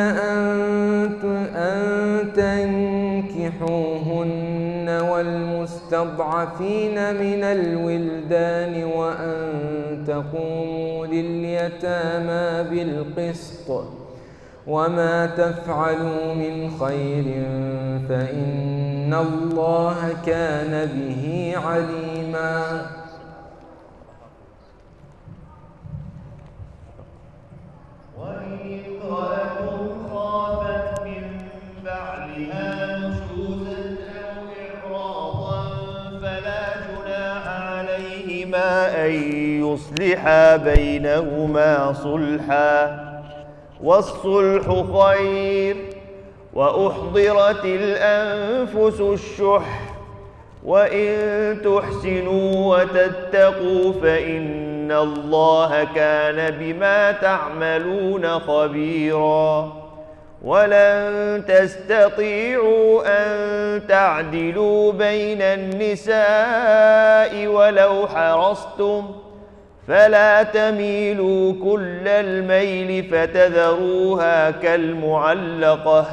أن تنكحوهن والمستضعفين من الولدان وأن تقوموا لليتامى بالقسط وما تفعلوا من خير فإن الله كان به عليما. أن يصلحا بينهما صلحا والصلح خير وأحضرت الأنفس الشح وإن تحسنوا وتتقوا فإن الله كان بما تعملون خبيرا ولن تستطيعوا أن تعدلوا بين النساء ولو حرصتم فلا تميلوا كل الميل فتذروها كالمعلقة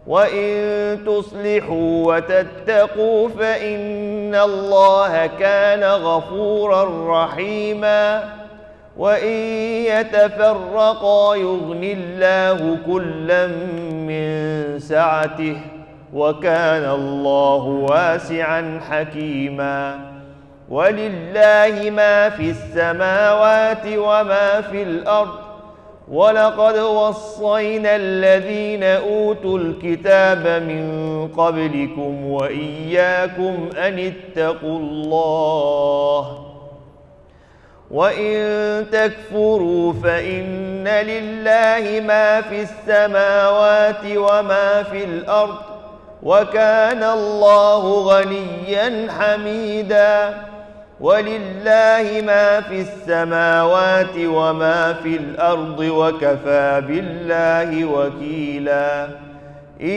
وإن تصلحوا وتتقوا فإن الله كان غفورا رحيما وإن يتفرقا يغن الله كلا من سعته وكان الله واسعا حكيما ولله ما في السماوات وما في الأرض ولقد وصينا الذين أوتوا الكتاب من قبلكم وإياكم أن اتقوا الله وإن تكفروا فإن لله ما في السماوات وما في الأرض وكان الله غنيا حميدا ولله ما في السماوات وما في الأرض وكفى بالله وكيلا إن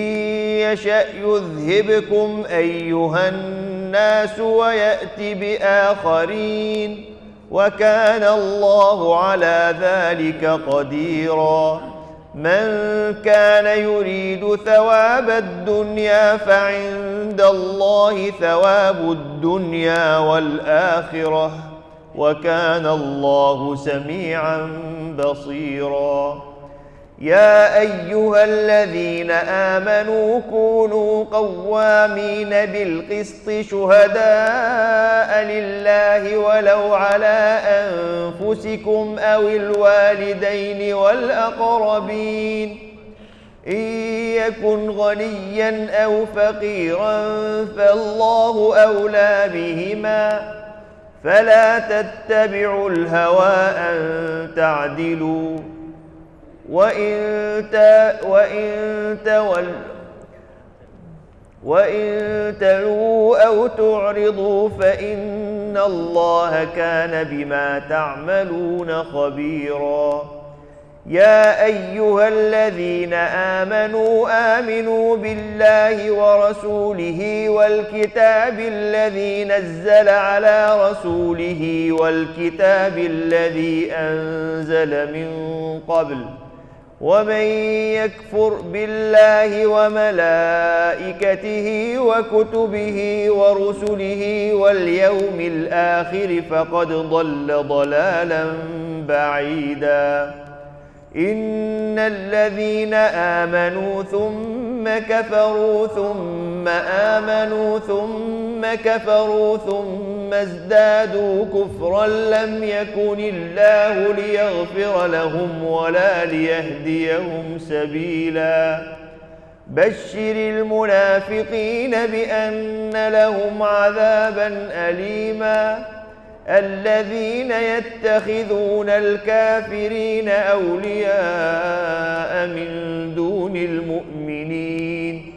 يشأ يذهبكم أيها الناس ويأت بآخرين وكان الله على ذلك قديرا من كان يريد ثواب الدنيا فعند الله ثواب الدنيا والآخرة وكان الله سميعا بصيرا يا أيها الذين آمنوا كونوا قوامين بالقسط شهداء لله ولو على أنفسكم أو الوالدين والأقربين إن يكن غنيا أو فقيرا فالله أولى بهما فلا تتبعوا الهوى أن تعدلوا وإن تلووا أو تعرضوا فإن الله كان بما تعملون خبيرا يا أيها الذين آمنوا بالله ورسوله والكتاب الذي نزل على رسوله والكتاب الذي أنزل من قبل ومن يكفر بالله وملائكته وكتبه ورسله واليوم الآخر فقد ضل ضلالا بعيدا إن الذين آمنوا ثم كفروا ثم آمنوا ثم كفروا ثم ازدادوا كفرا لم يكن الله ليغفر لهم ولا ليهديهم سبيلا بشر المنافقين بأن لهم عذابا أليما الذين يتخذون الكافرين أولياء من دون المؤمنين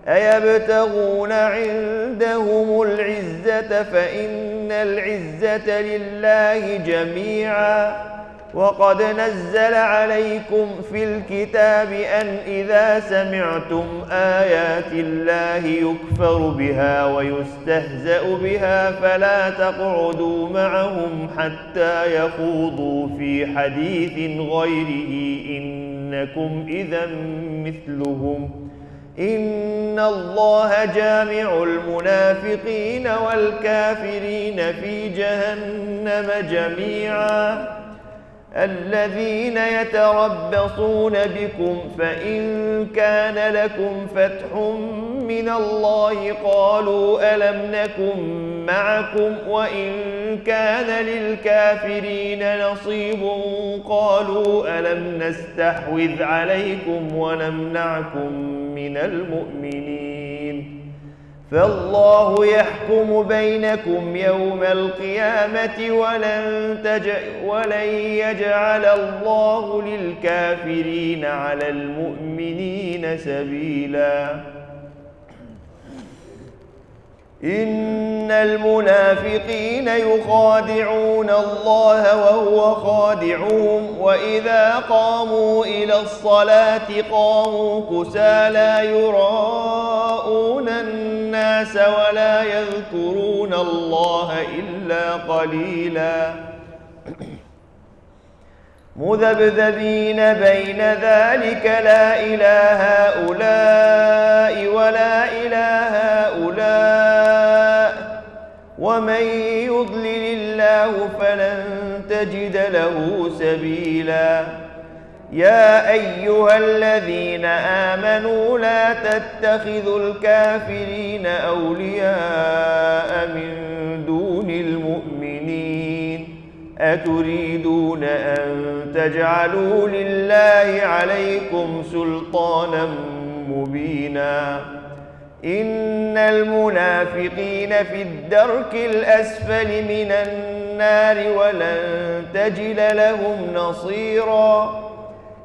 أيبتغون عندهم العزة فإن العزة لله جميعا وقد نزل عليكم في الكتاب أن إذا سمعتم آيات الله يكفر بها ويستهزأ بها فلا تقعدوا معهم حتى يخوضوا في حديث غيره إنكم إذا مثلهم إن الله جامع المنافقين والكافرين في جهنم جميعا الذين يتربصون بكم فإن كان لكم فتح من الله قالوا ألم نكن معكم وإن كان للكافرين نصيب قالوا ألم نستحوذ عليكم ونمنعكم من المؤمنين فالله يحكم بينكم يوم القيامة ولن يجعل الله للكافرين على المؤمنين سبيلا إن المنافقين يخادعون الله وهو خادعهم وإذا قاموا إلى الصلاة قاموا كسالى يراءون الناس ولا يذكرون الله إلا قليلا مذبذبين بين ذلك لا إله هؤلاء ولا إله هؤلاء ومن يضلل الله فلن تجد له سبيلا يا أيها الذين آمنوا لا تتخذوا الكافرين أولياء من دون المؤمنين أتريدون أن تجعلوا لله عليكم سلطانا مبينا إن المنافقين في الدرك الأسفل من النار ولن تجد لهم نصيرا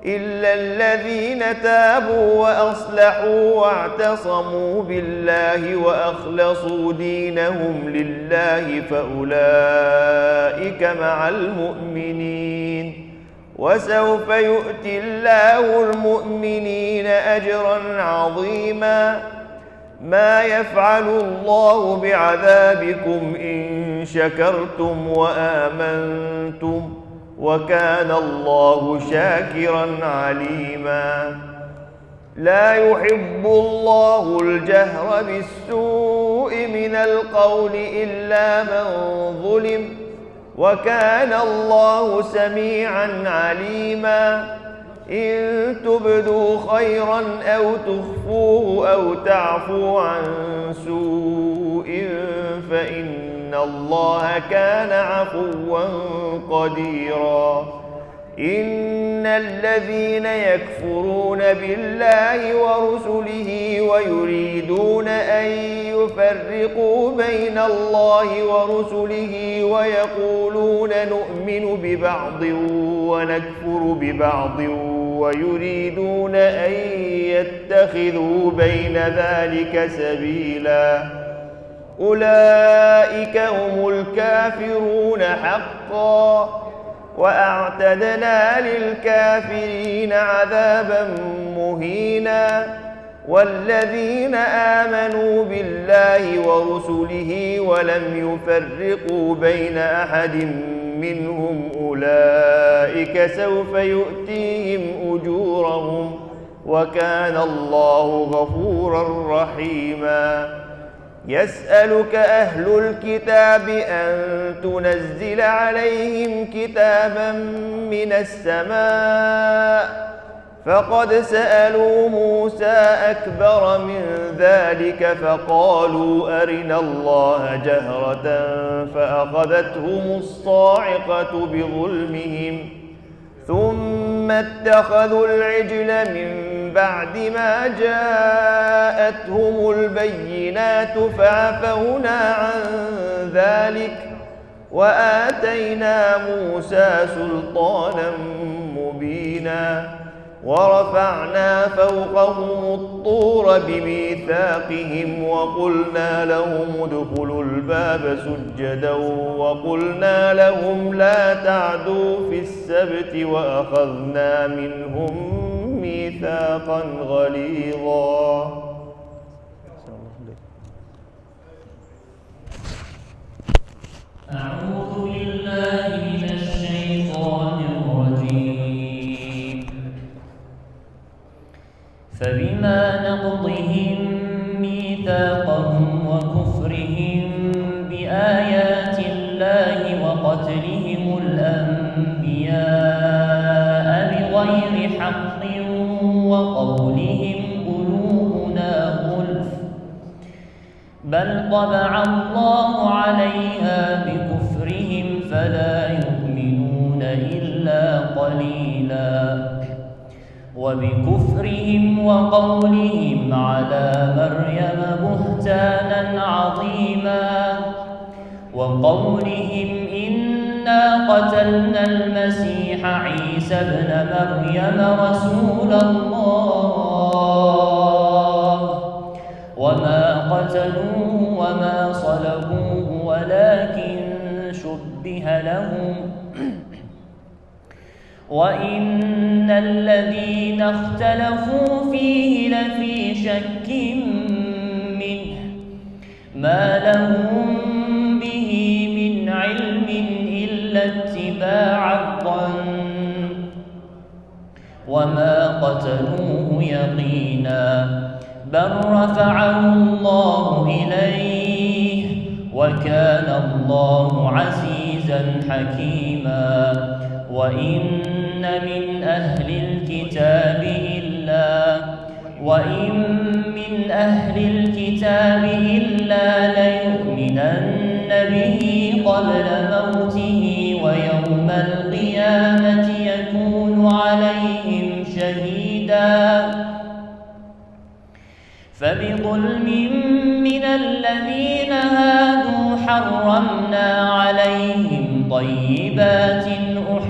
إلا الذين تابوا وأصلحوا واعتصموا بالله وأخلصوا دينهم لله فأولئك مع المؤمنين وسوف يؤتي الله المؤمنين أجرا عظيما ما يفعل الله بعذابكم إن شكرتم وآمنتم وكان الله شاكرا عليما لا يحب الله الجهر بالسوء من القول إلا من ظلم وكان الله سميعا عليما إن تبدوا خيرا أو تخفوه أو تعفوا عن سوء فإن الله كان عفوا قديرا إن الذين يكفرون بالله ورسله ويريدون أن يفرقوا بين الله ورسله ويقولون نؤمن ببعض ونكفر ببعض ويريدون أن يتخذوا بين ذلك سبيلا أولئك هم الكافرون حقا وأعتدنا للكافرين عذابا مهينا والذين آمنوا بالله ورسله ولم يفرقوا بين أحد منهم أولئك سوف يؤتيهم أجورهم وكان الله غفورا رحيما يسألك أهل الكتاب أن تنزل عليهم كتابا من السماء فقد سألوا موسى أكبر من ذلك فقالوا أرنا الله جهرة فأخذتهم الصاعقة بظلمهم ثم اتخذوا العجل من بعد ما جاءتهم البينات فعفونا عن ذلك وآتينا موسى سلطانا مبينا ورفعنا فوقهم الطور بميثاقهم وقلنا لهم ادخلوا الباب سجدا وقلنا لهم لا تعدوا في السبت وأخذنا منهم ميثاقا غليظا أعوذ بالله من الشيطان الرجيم فبما نقضهم ميثاقهم وكفرهم بآيات الله وقتلهم الأنبياء بغير حق وقولهم قلوبنا غلف بل طبع الله عليها بكفرهم فلا يؤمنون إلا قليلا وبكفرهم وقولهم على مريم بهتانا عظيما وقولهم إنا قتلنا المسيح عيسى ابن مريم رسول الله وما قتلوه وما صلبوه ولكن شبه لهم وإن الذين اختلفوا فيه لفي شك منه ما لهم به من علم إلا اتباع الظن وما قتلوه يقينا بل رفعه الله إليه وكان الله عزيزا حكيما وإن من أهل الكتاب إلا ليؤمنن به قبل موته ويوم القيامة يكون عليهم شهيدا فبظلم من الذين هادوا حرمنا عليهم طيبات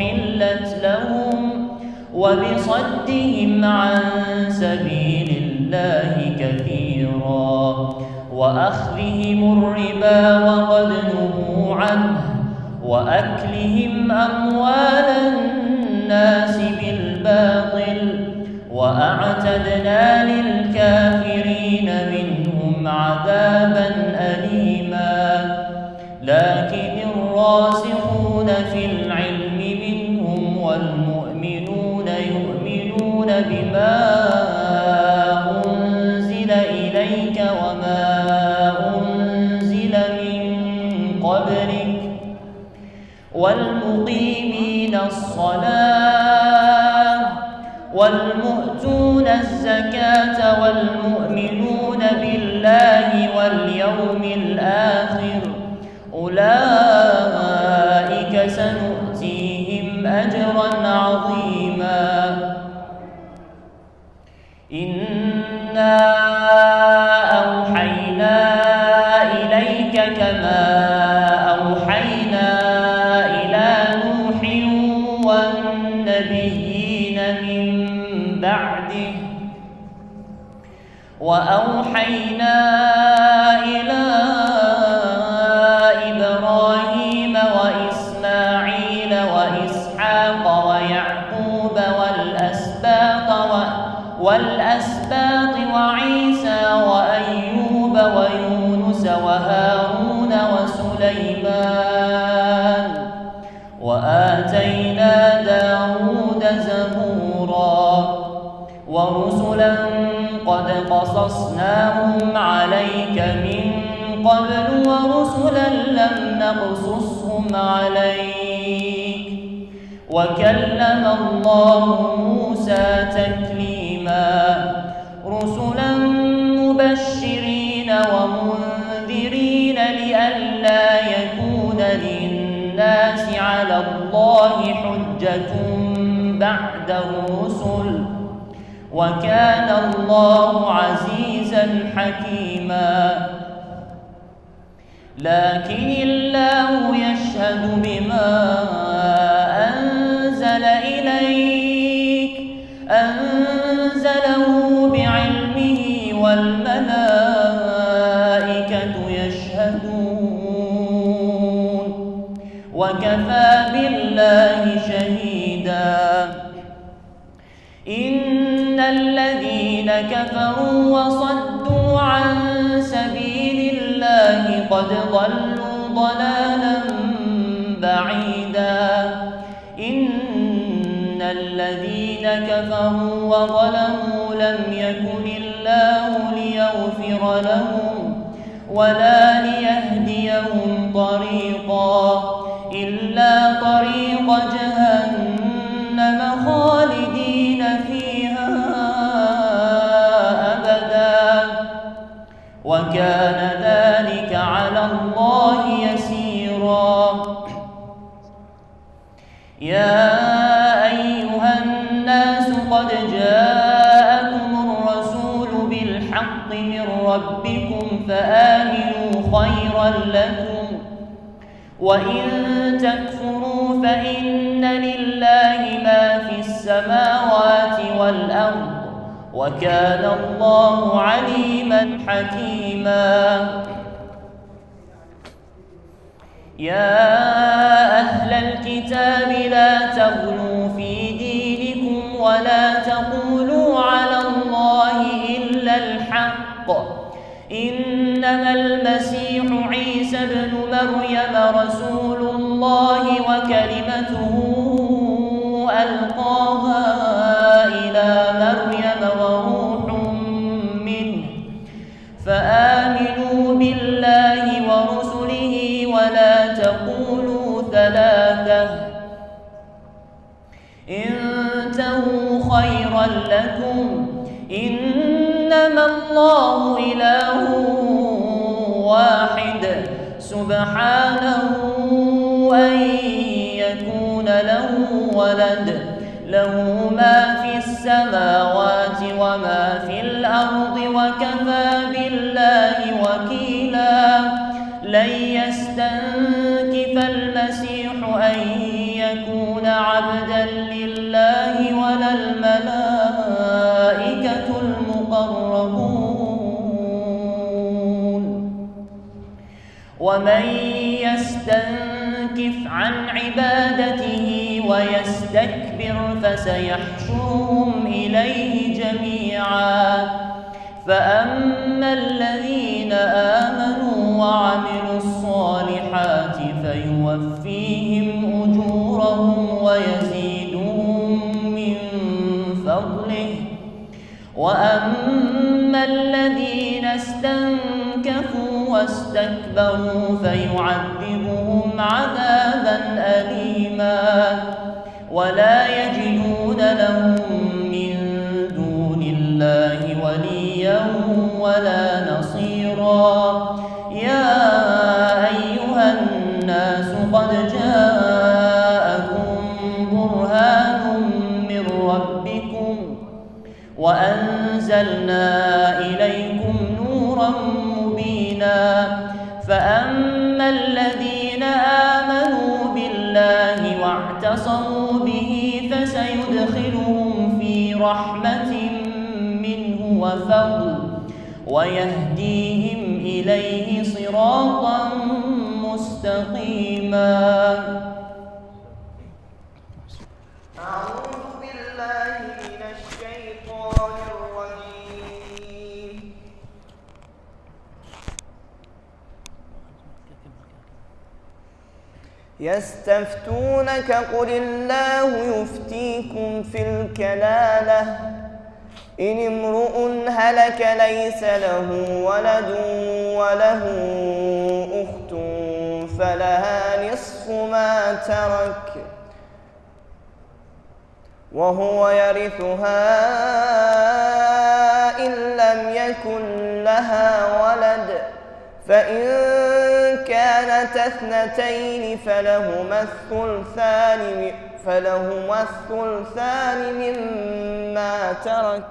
أحلت لهم وبصدهم عن سبيل الله كثيرا وأخذهم الربا وقد نهوا عنه وأكلهم أموال الناس بالباطل وأعتدنا للكافرين منهم عذابا أليما لكن الراسخون في العلم منهم والمؤمنون يؤمنون بما أنزل إليك وما أنزل من قبلك والمقيمين الصلاة والمؤتون الزكاة والمؤمنون بالله واليوم الآخر أولئك سنؤتيهم أجرا عظيما إنا أوحينا إليك كما أوحينا إلى نوح والنبيين من بعده وأوحينا إلى إبراهيم وإسماعيل وإسحاق ويعقوب والأسباط وعيسى وأيوب ويونس وهارون وسليمان وآتينا داود زبورا ورسلا قد قصصناهم عليك من قبل ورسلا لم نقصصهم عليك وكلم الله موسى تكليما رسلا مبشرين ومنذرين لئلا يكون للناس على الله حجة بعد الرسل وكان الله عزيزا حكيما لكن الله يشهد بما أنزل إليك أنزله بعلمه والملائكة يشهدون وكفى بالله شهيدا إن الذين كفروا وصدوا عن سبيل الله قد ضلوا ضلالا بعيدا إن الذين كفروا وظلموا لم يكن خير لهم ولا ليهديهم طريقا إلا طريق جهنم خالدين فيها أبدا وكان ذلك على الله يسيرا. يا أيها الناس قد جاءكم الرسول بالحق من ربكم فآمنوا خيرا لكم وإن تكفروا فإن لله ما في السماوات والأرض وكان الله عليما حكيما. يا أهل الكتاب لا تغلوا في دينكم ولا تقولوا على الله إلا الحق إنما المسيح عيسى ابن مريم رسول الله وكلمته ألقاها إلى مريم وروح منه فآمنوا بالله ورسله ولا تقولوا ثلاثة انتهوا خيرا لكم إنما الله إله واحد سبحانه أن يكون له ولد له ما في السماوات وما في الأرض وكفى بالله وكيلا. لن يستنكف المسيح أن يكون عبدا لله ولا الملائكة المقربون ومن يستنكف عن عبادته ويستكبر فسيحشرهم إليه جميعا. فأما الذين آمنوا وعملوا الصالحات فيوفيهم أجورهم ويزيدهم من فضله وأما الذين استنكفوا واستكبروا فيعذبهم عذابا أليما ولا يجدون لهم من دون الله وليا ولا نصيرا. يا أيها الناس قد جاءكم برهان من ربكم وأنزلنا إليكم نورا مبينا. فأما الذين آمنوا بالله واعتصموا به فسيدخلهم في رحمة منه وفضل ويهديهم إليه صراطا مستقيما. أعوذ بالله من الشيطان الرجيم. يستفتونك قل الله يفتيكم في الكلالة إن امرؤ هلك ليس له ولد وله أخت فلها نصف ما ترك وهو يرثها إن لم يكن لها ولد فإن كانت اثنتين فلهما الثلثان مما ترك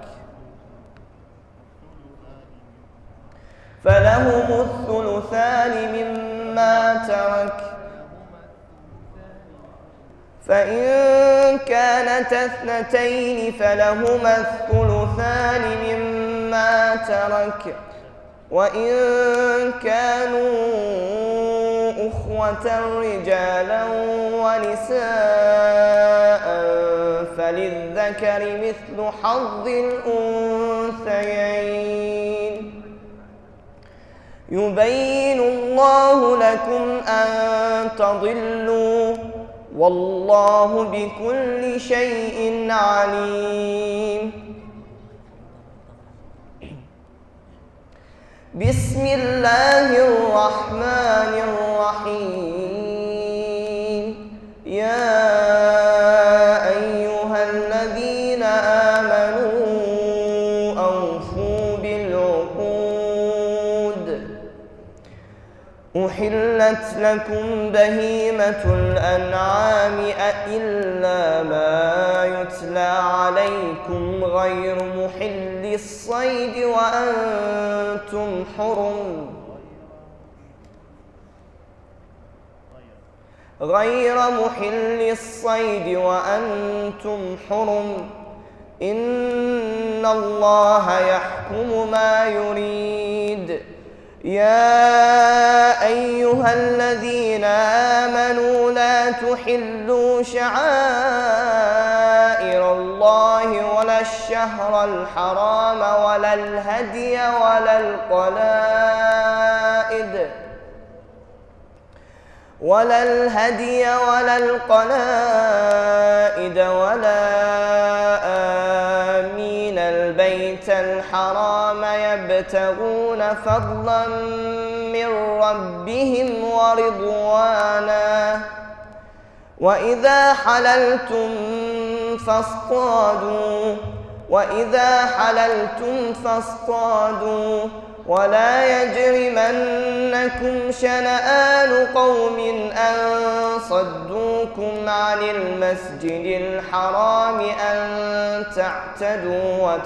فإن كانت اثنتين فلهما الثلثان مما ترك وإن كانوا أخوة رجالا ونساء فللذكر مثل حظ الأنثيين يبين الله لكم أن تضلوا والله بكل شيء عليم. بسم الله الرحمن الرحيم. يا أيها الذين آمنوا أوفوا بالعقود. أحلت لكم بهيمة الأنعام إلا ما يتلى عليكم غير محل الصيد وأنتم حرم إن الله يحكم ما يريد. يا أيها الذين آمنوا لا تحلوا شعائر الله ولا الشهر الحرام ولا الهدي ولا القلائد ولا آمين البيت الحرام يبتغون فضلا من ربهم ورضوانا. وإذا حللتم فاصطادوا ولا يجرمنكم شنآن قوم أن صدوكم عن المسجد الحرام أن تعتدوا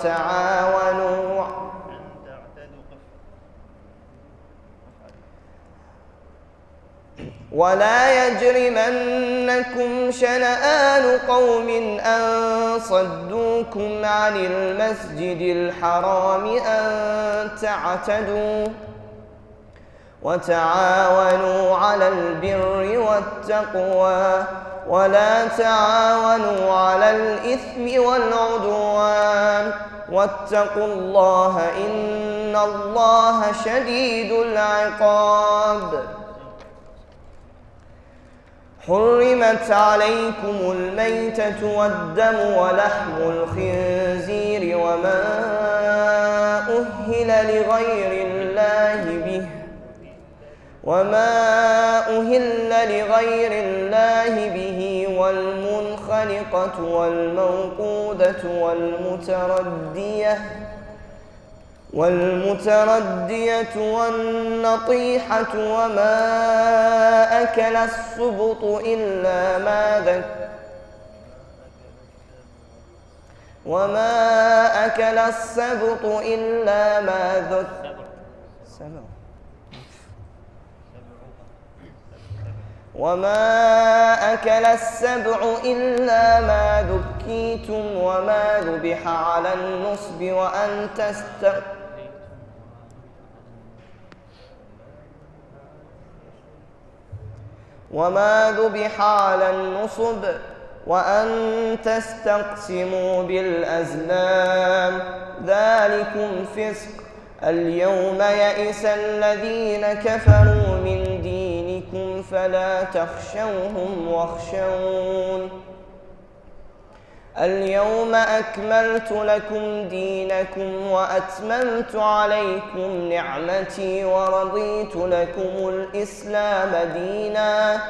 ولا يجرمنكم شنآن قوم أن صدوكم عن المسجد الحرام أن تعتدوا وتعاونوا على البر والتقوى ولا تعاونوا على الإثم والعدوان واتقوا الله إن الله شديد العقاب. حرمت عليكم الميتة والدم ولحم الخنزير وما أهل لغير الله به والمنخنقة والموقوذة والمتردية والنطيحة وما أكل السبط إلا ما ذكيتم وما ذبح على النصب وأن تستقسموا بالأزلام ذلكم فسق. اليوم يئس الذين كفروا من دينكم فلا تخشوهم واخشون. اليوم أكملت لكم دينكم وأتممت عليكم نعمتي ورضيت لكم الإسلام دينا.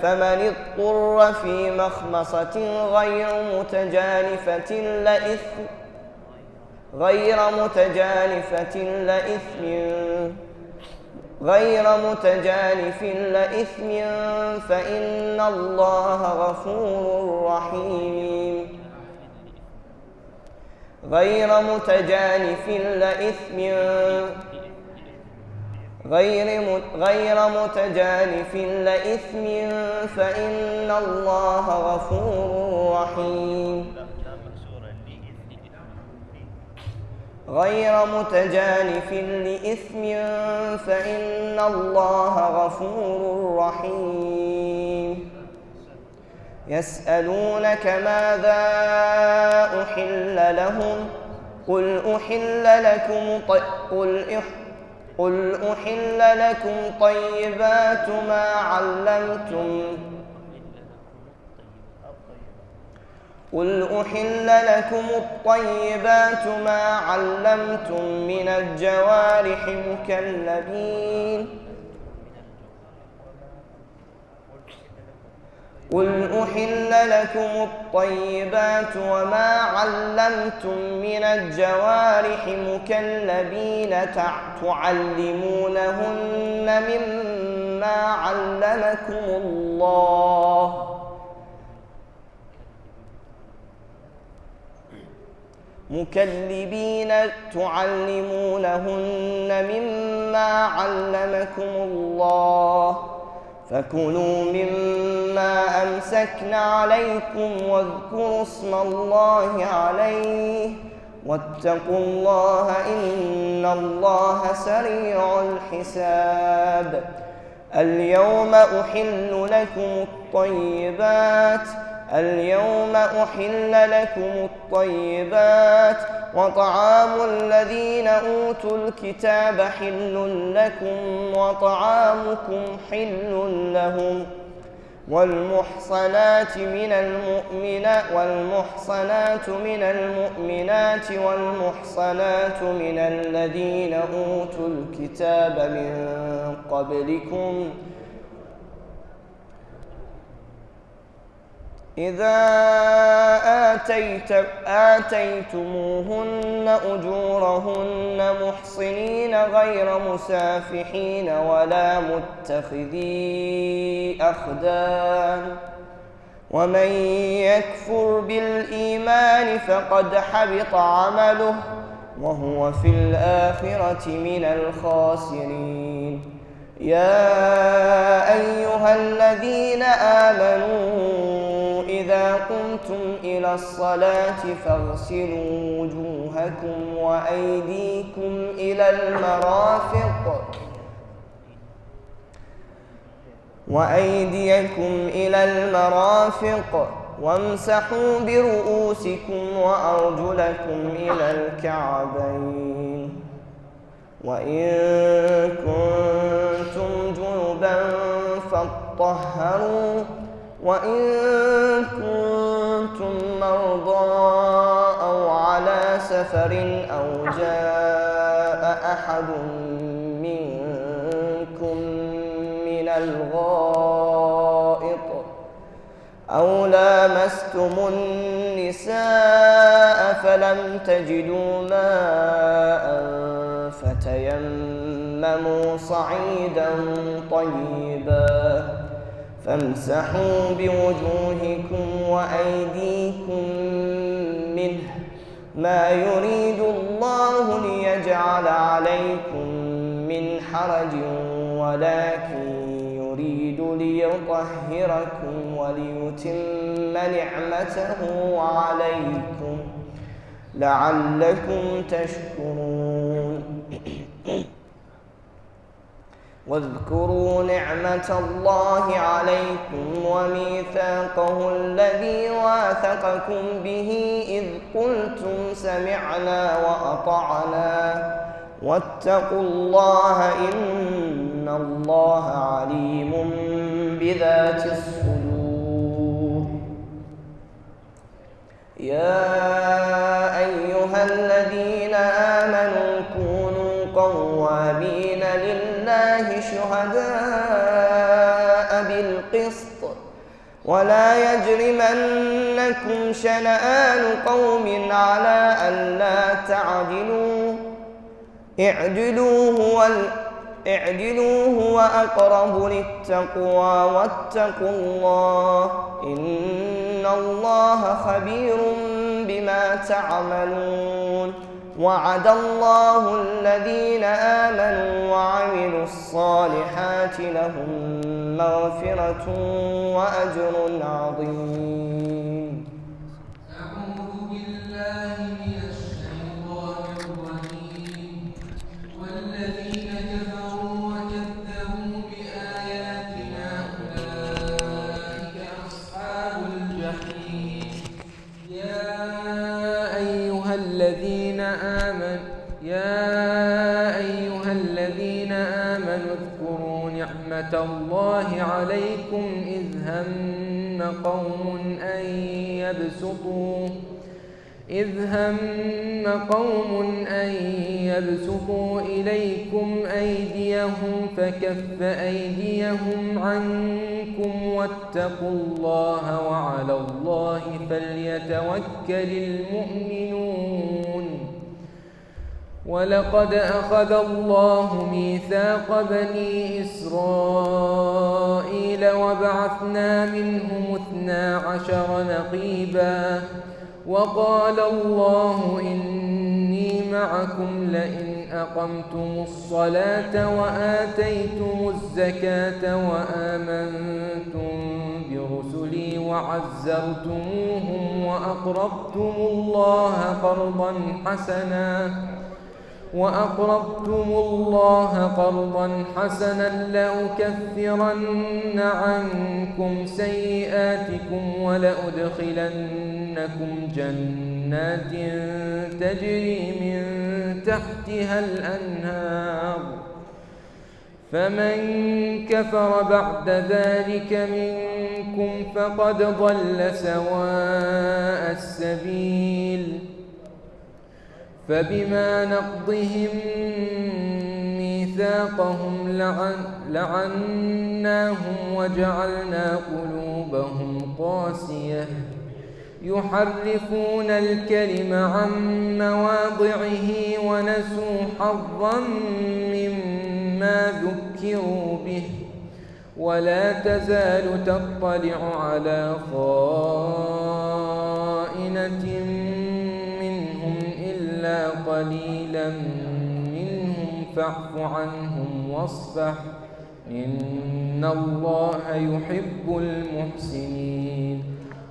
فمن اضطر في مخمصة غير متجانف لإثم فإن الله غفور رحيم. غير متجانف لإثم فإن الله غفور رحيم. غير متجانف لإثم فإن الله غفور رحيم. يسألونك ماذا أحل لهم قل أحل لكم طيبات ما علمتم قل أحل لكم الطيبات ما علمتم من الجوارح مكلبين قل أحل لكم الطيبات وما علمتم من الجوارح مكلبين تعلمونهن مما علمكم الله مكلبين تعلمونهن مما علمكم الله فكلوا مما أمسكن عليكم واذكروا اسم الله عليه واتقوا الله إن الله سريع الحساب اليوم أحل لكم الطيبات وطعام الذين أوتوا الكتاب حل لكم وطعامكم حل لهم والمحصنات من المؤمنات والمحصنات من الذين أوتوا الكتاب من قبلكم إذا آتيتموهن أجورهن محصنين غير مسافحين ولا متخذي أخدان ومن يكفر بالإيمان فقد حبط عمله وهو في الآخرة من الخاسرين يا أيها الذين آمنوا إذا قمتم إلى الصلاة فاغسلوا وجوهكم وأيديكم إلى المرافق وامسحوا برؤوسكم وأرجلكم إلى الكعبين وإن كنتم جنبا فاطهروا وإن كنتم مرضى أو على سفر أو جاء أحد منكم من الغائط أو لامستم النساء فلم تجدوا ماء فتيمموا صعيدا طيبا فامسحوا بوجوهكم وأيديكم منه ما يريد الله ليجعل عليكم من حرج ولكن يريد ليطهركم وليتم نعمته عليكم لعلكم تشكرون واذكروا نعمة الله عليكم وميثاقه الذي واثقكم به إذ قلتم سمعنا وأطعنا واتقوا الله إن الله عليم بذات الصدور يا أيها الذين آمنوا كونوا قوامين لله شهداء بالقسط ولا يجرمنكم شنآن قوم على ألا تعدلوا اعدلوا هو أقرب للتقوى واتقوا الله إن الله خبير بما تعملون وعد الله الذين آمنوا وعملوا الصالحات لهم مغفرة وأجر عظيم. أعوذ بالله من الشيطان الرجيم والذين كفروا وكذبوا بآياتنا أولئك أصحاب الجحيم. يا أيها الذين آمنوا اذكروا نعمة نعمة الله عليكم إذ هم قوم أن يبسطوا إليكم أيديهم فكف أيديهم عنكم واتقوا الله وعلى الله فليتوكل المؤمنون. ولقد أخذ الله ميثاق بني إسرائيل وبعثنا منهم 12 نقيبا وقال الله إني معكم لئن أقمتم الصلاة وآتيتم الزكاة وآمنتم برسلي وعزرتموهم وأقرضتم الله قرضا حسنا لأكفرن عنكم سيئاتكم ولأدخلنكم جنات تجري من تحتها الأنهار فمن كفر بعد ذلك منكم فقد ضل سواء السبيل. فبما نقضهم ميثاقهم لعناهم وجعلنا قلوبهم قاسية يحرفون الكلم عن مواضعه ونسوا حظا مما ذكروا به ولا تزال تطلع على خائنة منهم إلا قليلا منهم فاعف عنهم واصفح إن الله يحب المحسنين.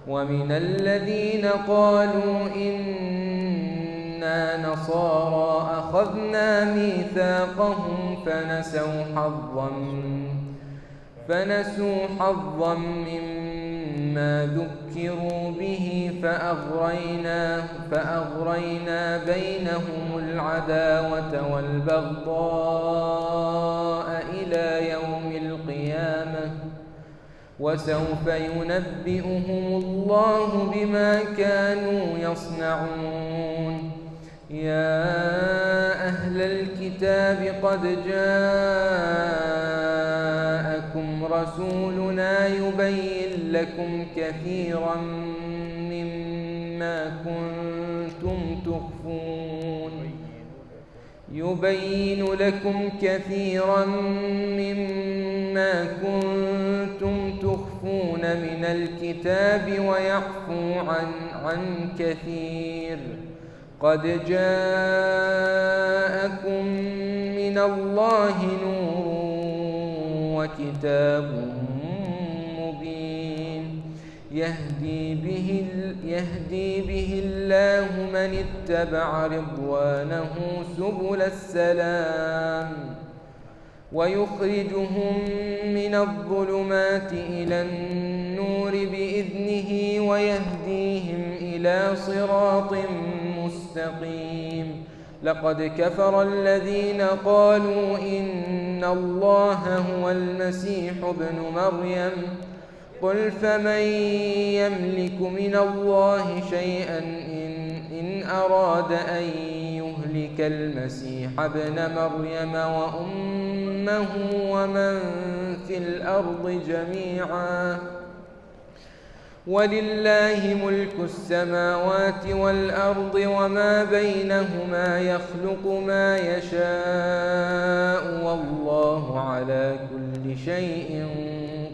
ومن الذين قالوا إنا نصارى أخذنا ميثاقهم فنسوا حظا مما ذكروا به فأغرينا بينهم العداوة والبغضاء إلى يوم القيامة وسوف ينبئهم الله بما كانوا يصنعون. يا أهل الكتاب قد جاءكم رسولنا يبين لكم كثيرا مما كنتم تخفون من الكتاب ويعفو عن كثير. قد جاءكم من الله نور وكتاب مبين يهدي به الله من اتبع رضوانه سبل السلام ويخرجهم من الظلمات إلى النور بإذنه ويهديهم إلى صراط مستقيم. لقد كفر الذين قالوا إن الله هو المسيح ابن مريم قل فمن يملك من الله شيئا إن أراد أن يهلك المسيح ابن مريم وأمه ومن في الأرض جميعا ولله ملك السماوات والأرض وما بينهما يخلق ما يشاء والله على كل شيء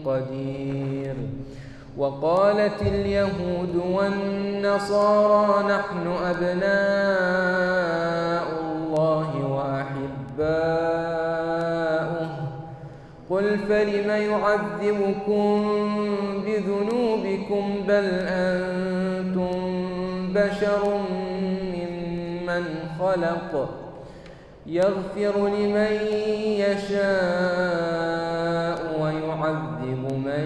قدير. وقالت اليهود والنصارى نحن أبناء الله وأحباؤه قل فلم يعذبكم بذنوبكم بل أنتم بشر ممن خلق يغفر لمن يشاء ويعذب من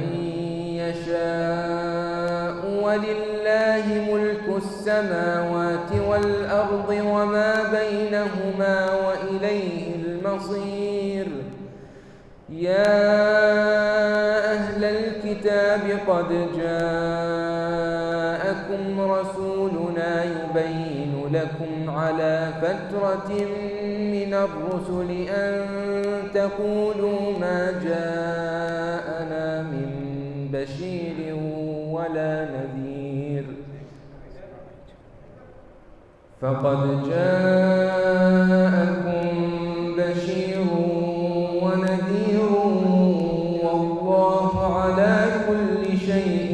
يشاء ولله ملك السماوات والأرض وما بينهما وإليه المصير. يا أهل الكتاب قد جاءكم رسولنا يبين لكم على فترة من الرسل أن تقولوا ما جاءنا من بشير ولا نذير فقد جاءكم بشير ونذير والله على كل شيء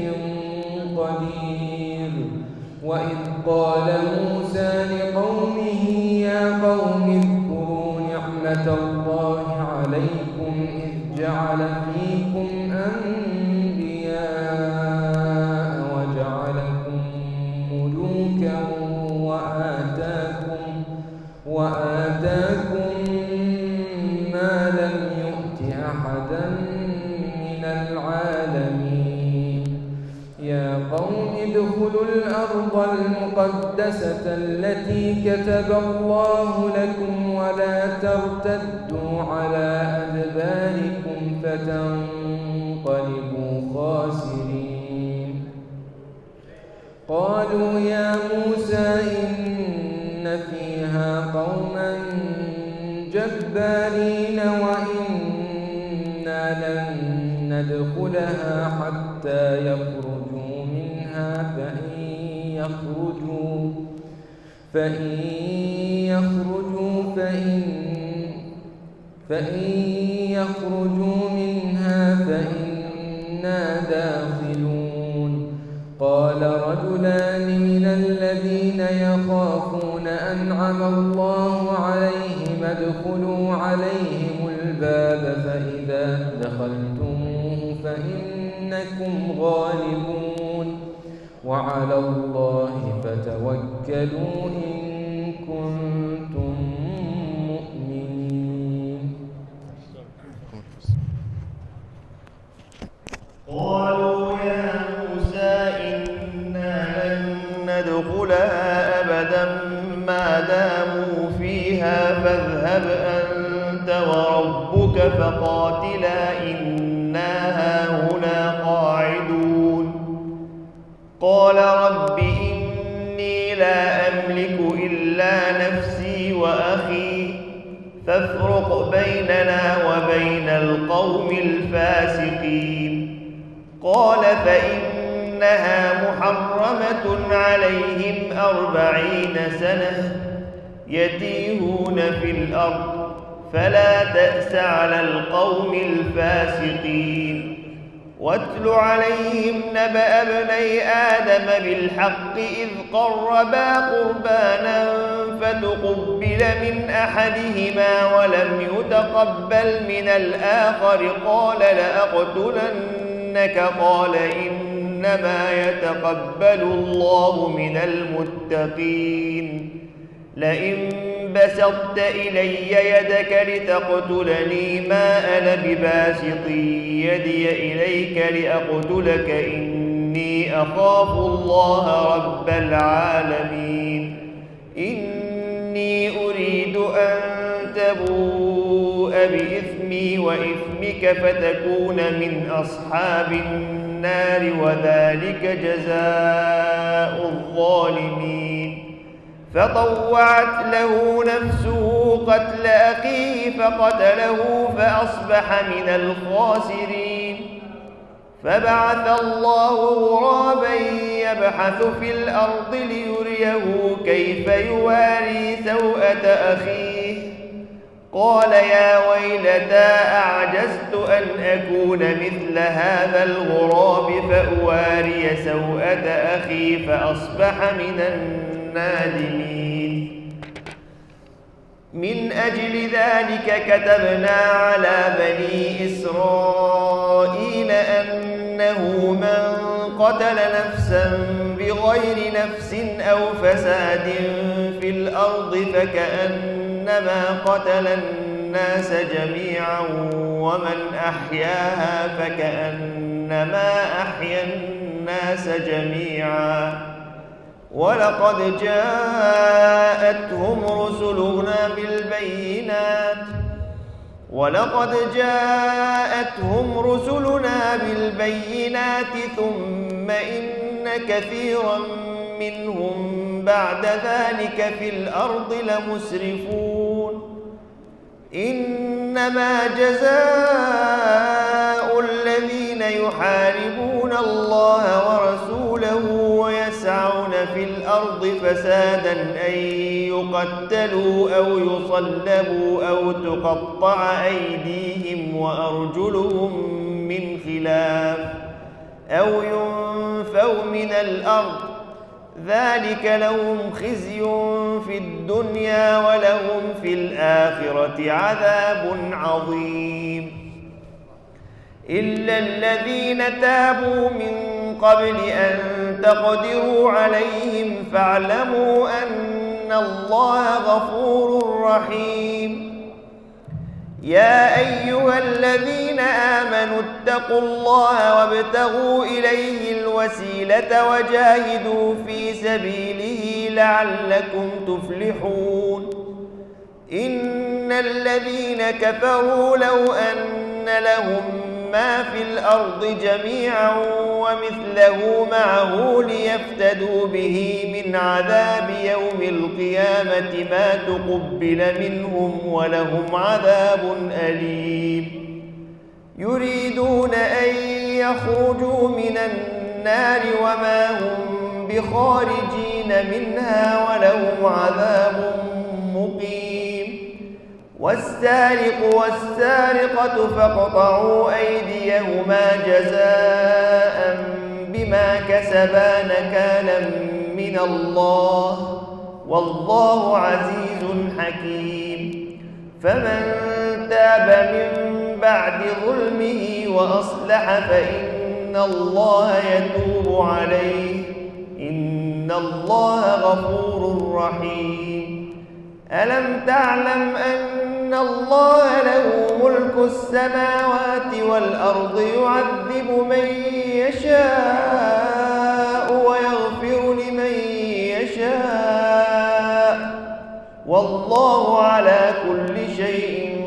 قدير. وإذ قال موسى لقومه يا قوم اذكروا نعمة الله عليكم إذ جعل فيكم أنبياء وجعلكم ملوكا وآتاكم ما لم يؤت أحدا من العالمين. يا قوم ادخلوا الأرض المقدسة التي كتب الله لكم ولا ترتدوا على أدباركم فتنقلبوا خاسرين. قالوا يا موسى إن فيها قوما جبارين وإنا لن ندخلها حتى يخرجوا منها فإن يخرجوا منها فإنا داخلون. قال رجلان من الذين يخافون أنعم الله عليهم ادخلوا عليهم الباب فإذا دخلتموه فإنكم غالبون وعلى الله فتوكلوا إن كنتم مؤمنين. قالوا يا موسى إنا لن ندخلها أبدا ما داموا فيها فاذهب أنت وربك فقاتلا إنا هاهنا قاعدون. قال رب إني لا أملك إلا نفسي وأخي فافرق بيننا وبين القوم الفاسقين. قال فإنها محرمة عليهم 40 سنة يتيهون في الأرض فلا تأس على القوم الفاسقين. واتل عليهم نبأ ابني آدم بالحق إذ قربا قربانا فتقبل من أحدهما ولم يتقبل من الآخر قال لأقتلنك قال إنما يتقبل الله من المتقين. لئن بسطت إلي يدك لتقتلني ما أنا بباسط يدي إليك لأقتلك إني أخاف الله رب العالمين. إني أريد أن تبوء بإثمي وإثمك فتكون من أصحاب النار وذلك جزاء الظالمين. فطوعت له نفسه قتل أخيه فقتله فأصبح من الخاسرين. فبعث الله غرابا يبحث في الأرض ليريه كيف يواري سوءة أخيه. قال يا ويلتى أعجزت أن أكون مثل هذا الغراب فأواري سوءة أخي فأصبح من النادمين. من أجل ذلك كتبنا على بني إسرائيل أنه من قتل نفسا بغير نفس أو فساد في الأرض فكأنما قتل الناس جميعا ومن أحياها فكأنما أحيا الناس جميعا. ولقد جاءتهم رسلنا بالبينات ولقد جاءتهم رسلنا بالبينات ثم إن كثيرا منهم بعد ذلك في الأرض لمسرفون إنما جزاء الذين يحاربون الله ورسوله ويسعون في الأرض فسادا أن يقتلوا أو يصلبوا أو تقطع أيديهم وأرجلهم من خلاف أو ينفوا من الأرض ذلك لهم خزي في الدنيا ولهم في الآخرة عذاب عظيم إلا الذين تابوا من قبل أن تقدروا عليهم فاعلموا أن الله غفور رحيم يا أيها الذين آمنوا اتقوا الله وابتغوا إليه الوسيلة وجاهدوا في سبيله لعلكم تفلحون إن الذين كفروا لو أن لهم ما في الأرض جميعا ومثله معه ليفتدوا به من عذاب يوم القيامة ما تقبل منهم ولهم عذاب أليم يريدون أن يخرجوا من النار وما هم بخارجين منها ولهم عذاب مقيم والسارق والسارقة فاقطعوا أيديهما جزاء بما كسبا نكالا من الله والله عزيز حكيم فمن تاب من بعد ظلمه وأصلح فإن الله يتوب عليه إن الله غفور رحيم ألم تعلم أن الله له ملك السماوات والأرض يعذب من يشاء ويغفر لمن يشاء والله على كل شيء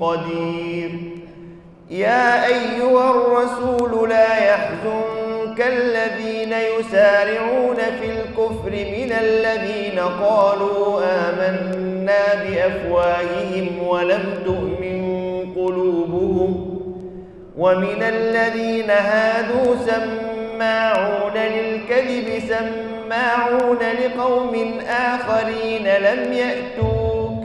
قدير يا أيها الرسول لا يحزنك الذين يسارعون في الكفر من الذين قالوا آمنا بأفواههم ولم تؤمن قلوبهم ومن الذين هادوا سماعون للكذب سماعون لقوم آخرين لم يأتوك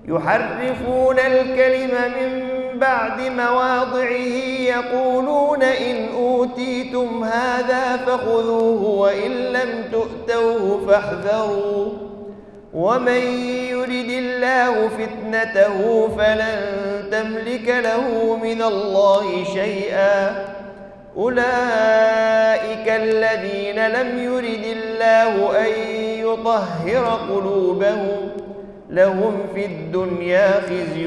يحرفون الكلم من بعد مواضعه يقولون إن أوتيتم هذا فخذوه وإن لم تؤتوه فاحذروا ومن يرد الله فتنته فلن تملك له من الله شيئا أولئك الذين لم يرد الله أن يطهر قلوبهم لهم في الدنيا خزي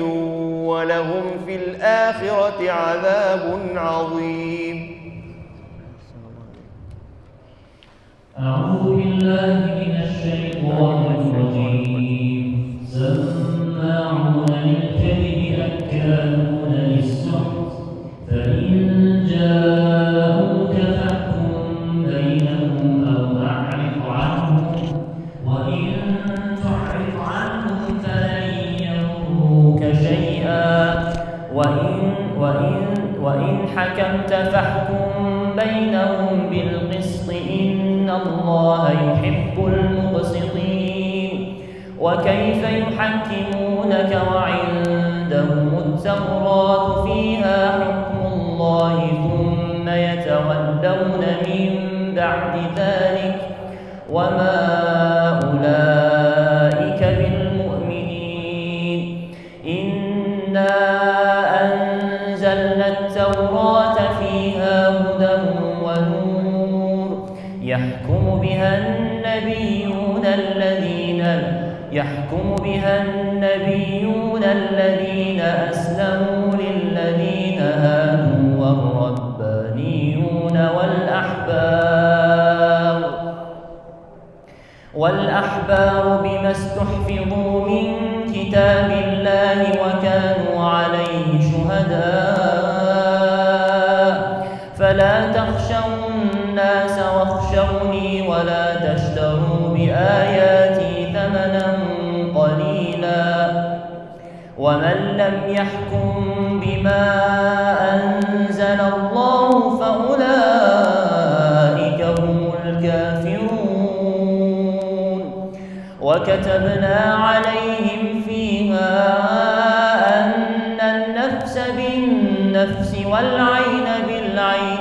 ولهم في الآخرة عذاب عظيم أعوذ بالله من الشيطان الرجيم سماعون للكذب أكالون للسحت فإن جاءوك فاحكم بينهم أو أعرض عنهم وإن تعرض عنهم فلن يضروك شيئا وإن حكمت فاحكم بينهم بالقسط إن الله يحب المقسطين وكيف يحكمونك وعندهم التوراة فيها حكم الله ثم يتولون من بعد ذلك وما أولئك بالمؤمنين إنا أنزلنا التوراة فيها هدى ونور يحكم بها النبيون الذين أسلموا للذين هادوا والربانيون والأحبار بما استحفظوا من كتاب الله وكانوا عليه فلا تخشوا الناس واخشوني ولا تشتروا بآياتي ثمنا قليلا ومن لم يحكم بما أنزل الله فأولئك هم الكافرون وكتبنا عليهم فيها أن النفس بالنفس والعين بالعين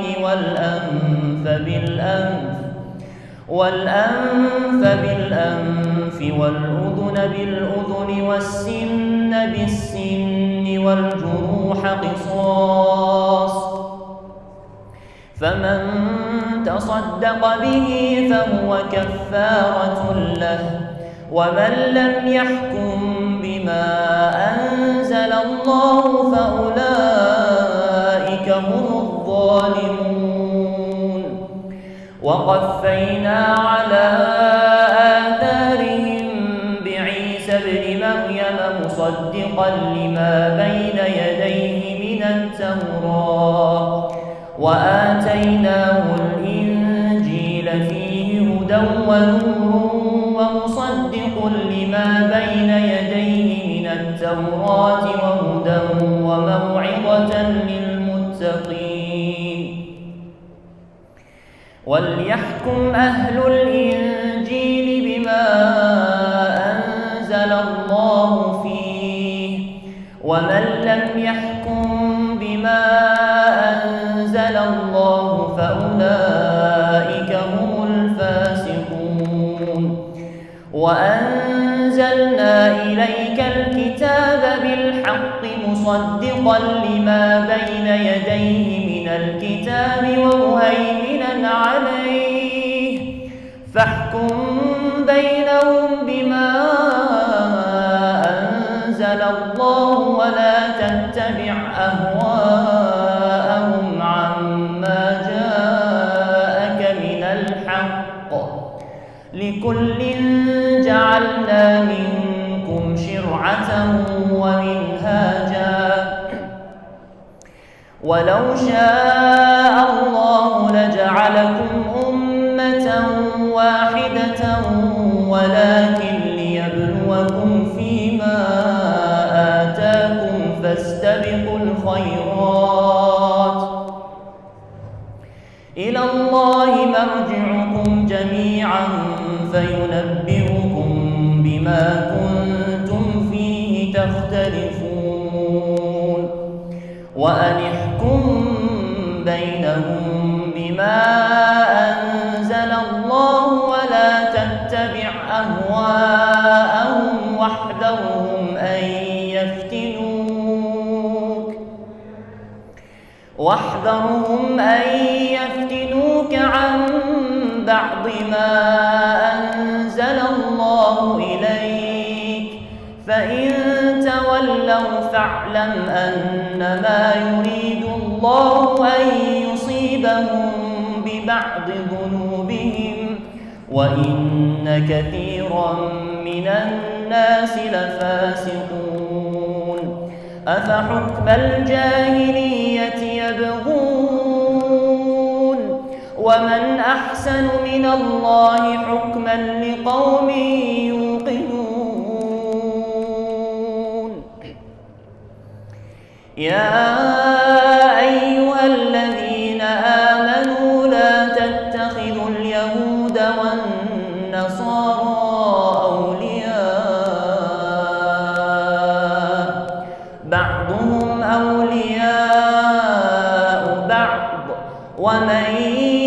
والأنف بالأنف والأذن بالأذن والسن بالسن والجروح قصاص فمن تصدق به فهو كفارة له ومن لم يحكم بما أنزل الله فأولئك هم الظالمون وقفينا على آثارهم بعيسى ابن مريم مصدقا لما بين يديه من التوراة وآتيناه الإنجيل فيه هدى ونور ومصدق لما بين يديه من التوراة وهدى وموعظة للمتقين وليحكم أهل الإنجيل بما أنزل الله فيه ومن لم يحكم بما أنزل الله فأولئك هم الفاسقون وأنزلنا إليك الكتاب بالحق مصدقا لما بين يديه من الكتاب ومهيمنا عليه فاحكم بينهم بما أنزل الله ولا تتبع أهواءهم عما جاءك من الحق لكل جعلنا منكم شرعة ومنهاجا ولو شاء الله لجعلكم أمة واحدة ولكن ليبلوكم فيما آتاكم فاستبقوا الخيرات إلى الله مرجعكم جميعا فينبئكم بما كنتم فيه تختلفون وأن احكم بينهم بما أنزل الله ولا تتبع أهواءهم واحذرهم أن يفتنوك عن بعض ما أنزل الله إليك فإن تولوا فاعلم أنما يريد الله أن يصيبهم ببعض ذنوبهم وإن كثيرا من الناس لفاسقون أفحكم الجاهلية يبغون ومن أحسن من الله حكما لقوم يوقنون يا أيها الذين آمنوا لا تتخذوا اليهود والنصارى أولياء بعضهم أولياء بعض ومن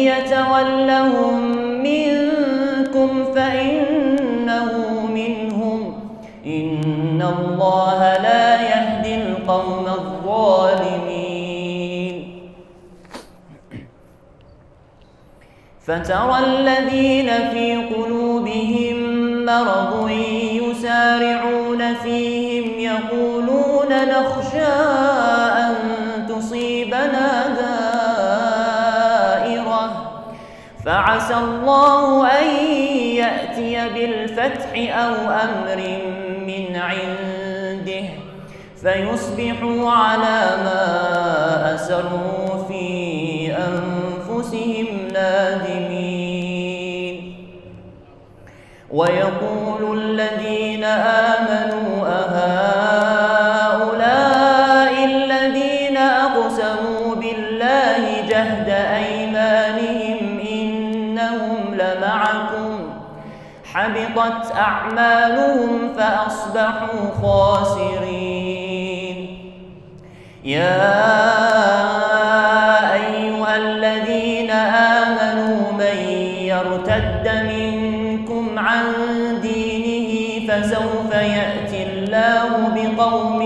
يتولهم منكم فإنه منهم إن الله لا يهدي القوم الظالمين فترى الذين في قلوبهم مرض يسارعون فيهم يقولون نخشى أن تصيبنا دائرة فعسى الله أن يأتي بالفتح أو أمر من عنده فيصبحوا على ما أسروا في أنفسهم نادمين. ويقول الذين آمنوا أهؤلاء الذين أقسموا بالله جهد أيمانهم إنهم لمعكم حبطت أعمالهم فأصبحوا خاسرين. يا أيها الذين آمنوا من يرتد منكم عن دينه فسوف يأتي الله بقوم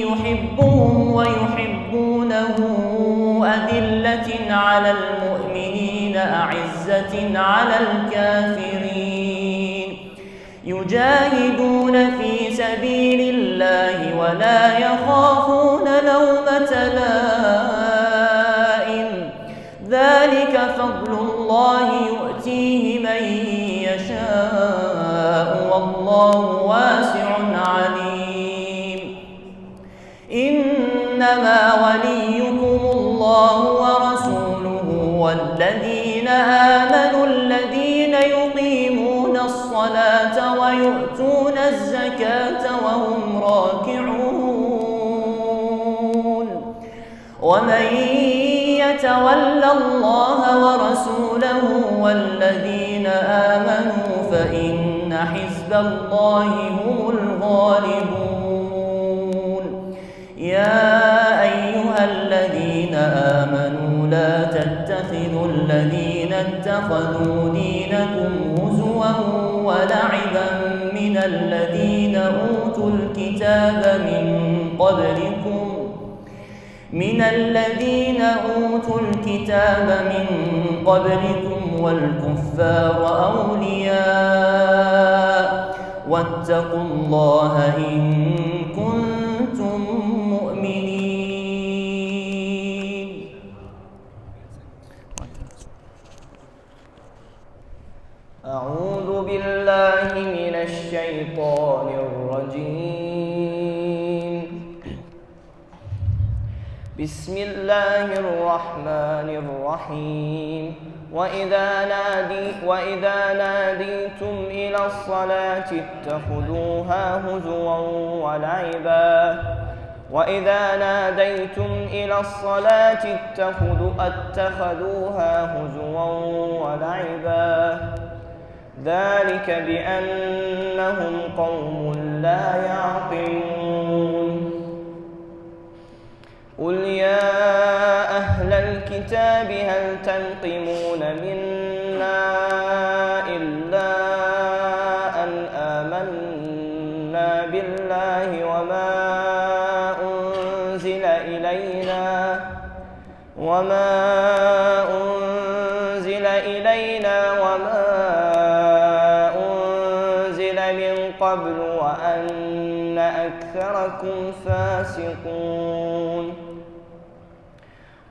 يحبهم ويحبونه أذلة على المؤمنين أعزة على الكافرين يجاهدون في سبيل الله ولا يخافون لومة لائم ذلك فضل الله يؤتيه من يشاء والله واسع عليم. إنما وليكم الله ورسوله والذين آمنوا الذين يقيمون الصلاة ويؤتون الزكاة وهم راكعون. ومن يتول الله ورسوله والذين آمنوا فإن حزب الله هم الغالبون. يا أيها الذين آمنوا لا تتخذوا الذين اتخذوا دينكم هزوا ولعبا من الذين أوتوا الكتاب من قبلكم والكفار أولياء واتقوا الله إن كنتم مؤمنين. أعوذ بالله من الشيطان الرجيم. بسم الله الرحمن الرحيم. وإذا ناديتم إلى الصلاة اتخذوها هزوا ولعبا وإذا ناديتم إلى الصلاة اتخذوها هزوا ولعبا ذلك بأنهم قوم لا يعقلون. قل يا أهل الكتاب هل تنقمون منا إلا أن آمنا بالله وما أنزل إلينا وما أنزل من قبل وأن أكثركم فاسقون.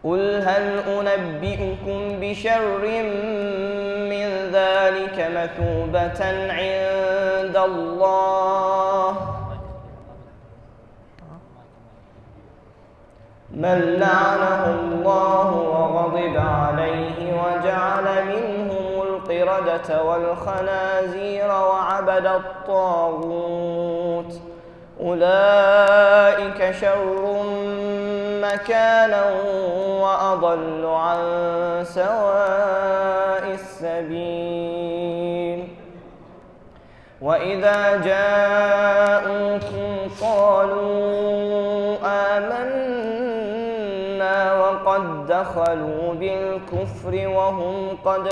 قل هل أنبئكم بشر من ذلك مثوبة عند الله من لعنه الله وغضب عليه وجعل منهم القردة والخنازير وعبد الطاغوت أولئك شر مكانا وأضل عن سواء السبيل. وإذا جاءوكم قالوا آمنا وقد دخلوا بالكفر وهم قد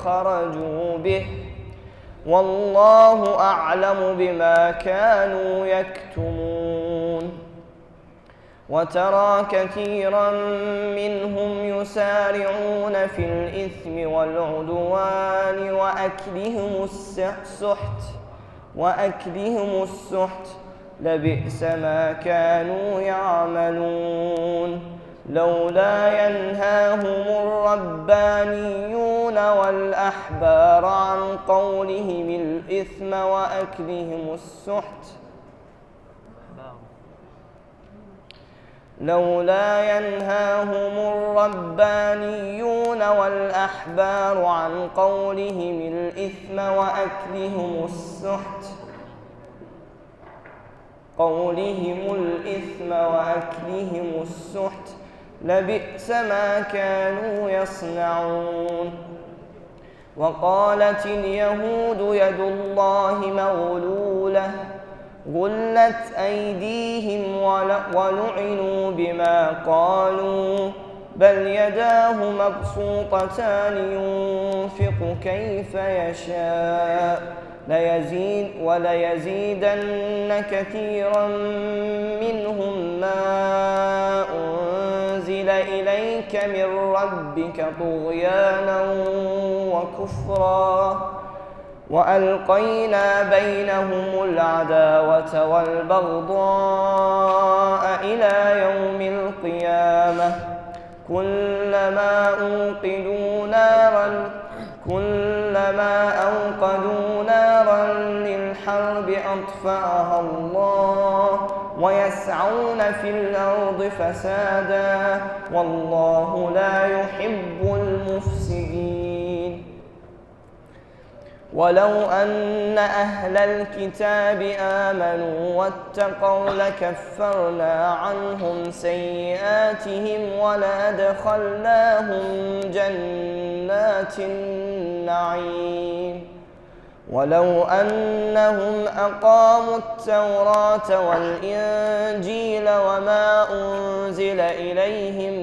خرجوا به والله أعلم بما كانوا يكتمون. وترى كثيرا منهم يسارعون في الإثم والعدوان وأكلهم السحت لبئس ما كانوا يعملون. لولا ينهاهم الربانيون والأحبار عن قولهم الإثم وأكلهم السحت لولا ينهاهم الربانيون والأحبار عن قولهم الإثم وأكلهم السحت لبئس ما كانوا يصنعون. وقالت اليهود يد الله مغلولة غلت أيديهم ولعنوا بما قالوا بل يداه مبسوطتان ينفق كيف يشاء وليزيدن كثيرا منهم ما أنزل إليك من ربك طغيانا وكفرا وألقينا بينهم العداوة والبغضاء إلى يوم القيامة كلما أوقدوا نارا للحرب أطفأها الله ويسعون في الأرض فسادا والله لا يحب المفسدين. ولو أن أهل الكتاب آمنوا واتقوا لكفرنا عنهم سيئاتهم ولأدخلناهم جنات النعيم. ولو أنهم أقاموا التوراة والإنجيل وما أنزل إليهم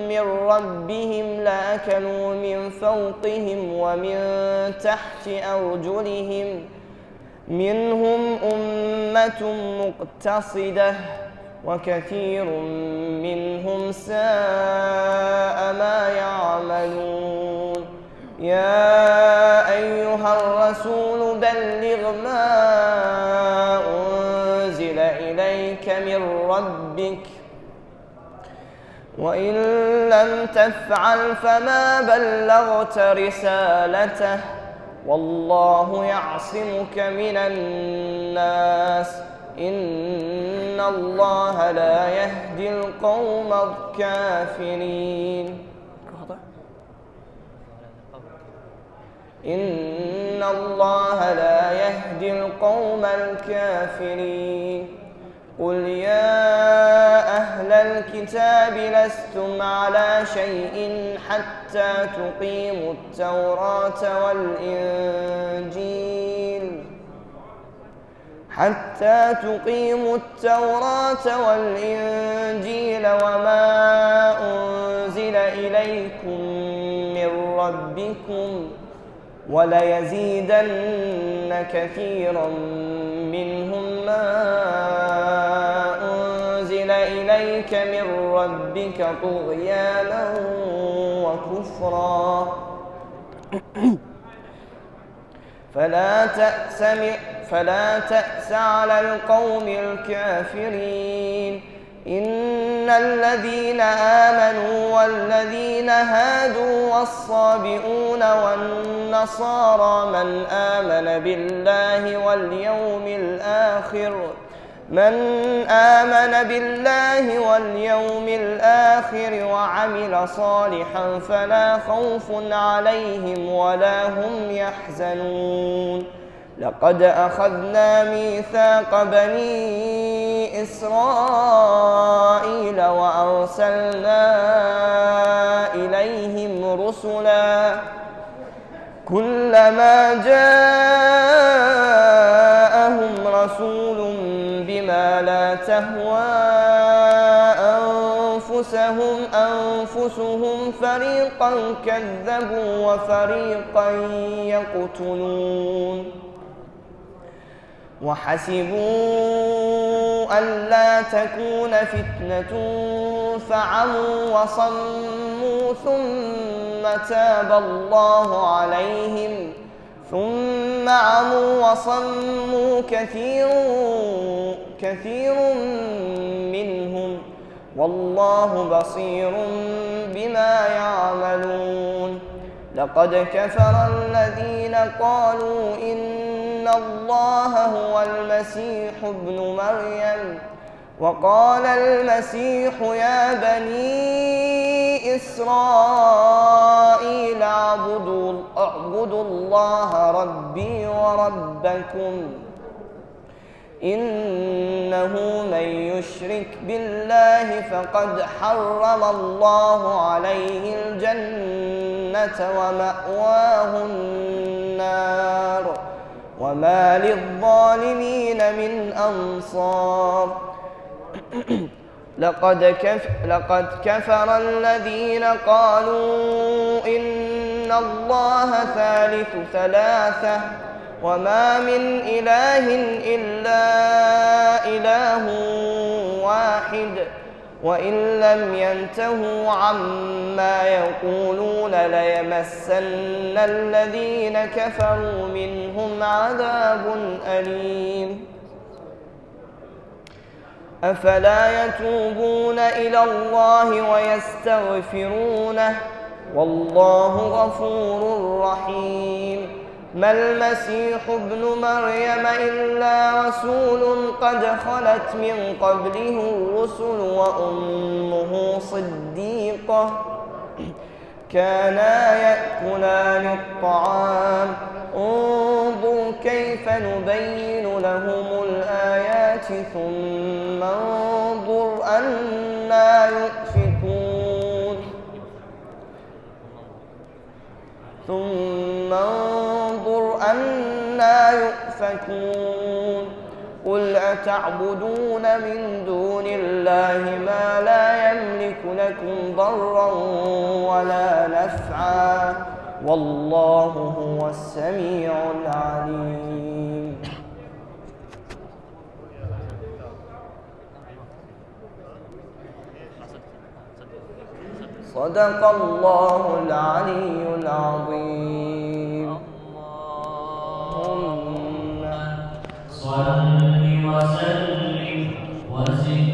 من ربهم لأكلوا من فوقهم ومن تحت أرجلهم منهم أمة مقتصدة وكثير منهم ساء ما يعملون. يا أيها الرسول بلغ ما أنزل إليك من ربك وإن لم تفعل فما بلغت رسالته والله يعصمك من الناس إن الله لا يهدي القوم الكافرين. إن الله لا يهدي القوم الكافرين. قل يا أهل الكتاب لستم على شيء حتى تقيموا التوراة والإنجيل وما أنزل إليكم من ربكم وليزيدن كثيرا منهم ما أنزل إليك من ربك طغيانا وكفرا فلا تأس على القوم الكافرين. إن الذين آمنوا والذين هادوا والصابئون والنصارى من آمن بالله واليوم الآخر وعمل صالحا فلا خوف عليهم ولا هم يحزنون. لقد أخذنا ميثاق بني إسرائيل وأرسلنا إليهم رسلا كلما جاءهم رسول بما لا تهوى أنفسهم فريقا كذبوا وفريقا يقتلون. وحسبوا ألا تكون فتنة فعموا وصموا ثم تاب الله عليهم ثم عموا وصموا كثير منهم والله بصير بما يعملون. لقد كفر الذين قالوا إن الله هو المسيح ابن مريم، وقال المسيح يا بني إسرائيل اعبدوا الله ربي وربكم إنه من يشرك بالله فقد حرم الله عليه الجنة ومأواه النار وما للظالمين من أنصار. لقد كفر الذين قالوا إن الله ثالث ثلاثة وما من إله إلا إله واحد وإن لم ينتهوا عما يقولون ليمسن الذين كفروا منهم عذاب أليم. أفلا يتوبون إلى الله ويستغفرونه والله غفور رحيم. ما المسيح ابن مريم إلا رسول قد خلت من قبله الرسل وأمه صديقة كانا يأكلان الطعام انظر كيف نبين لهم الآيات ثم انظر أنى يؤفكون قل أتعبدون من دون الله ما لا يملك لكم ضرا ولا نفعا والله هو السميع العليم. صدق الله العلي العظيم. اللهم صل وسلم وزد